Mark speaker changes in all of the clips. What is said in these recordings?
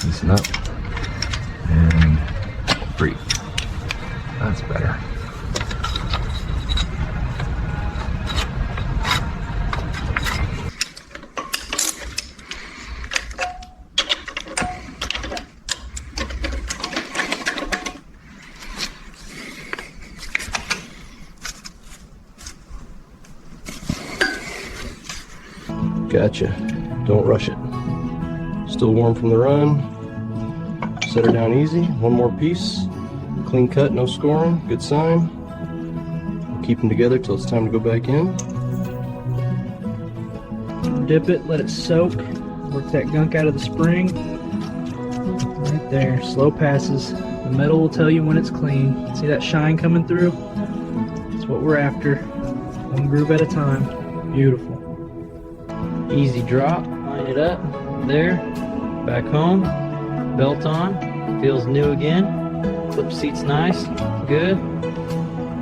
Speaker 1: Loosen up. And breathe. That's better. Gotcha. Don't rush it. Still warm from the run. Set her down easy. One more piece. Clean cut, no scoring. Good sign. We'll keep them together till it's time to go back in.
Speaker 2: Dip it, let it soak. Work that gunk out of the spring. Right there. Slow passes. The metal will tell you when it's clean. See that shine coming through? That's what we're after. One groove at a time. Beautiful. Easy drop. Line it up. There. Back home. Belt on. Feels new again. Clip seat's nice. Good.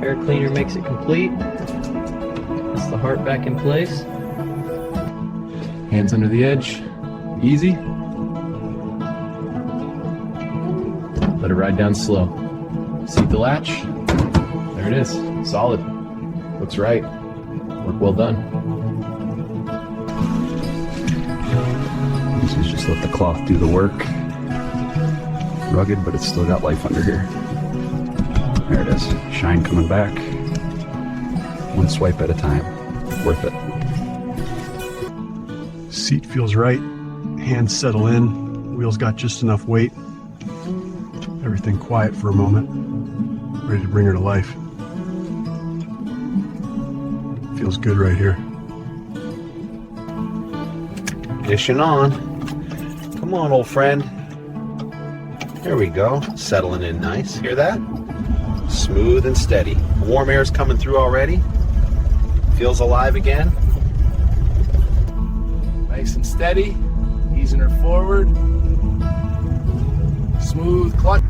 Speaker 2: Air cleaner makes it complete. That's the heart back in place.
Speaker 1: Hands under the edge. Easy. Let it ride down slow. Seat the latch. There it is. Solid. Looks right. Work well done. So just let the cloth do the work. Rugged, but it's still got life under here. There it is. Shine coming back. One swipe at a time. Worth it.
Speaker 3: Seat feels right. Hands settle in. Wheels got just enough weight. Everything quiet for a moment. Ready to bring her to life. Feels good right here.
Speaker 4: Ignition on. Come on, old friend. There we go. Settling in nice. Hear that? Smooth and steady. Warm air's coming through already. Feels alive again.
Speaker 1: Nice and steady. Easing her forward. Smooth clutch.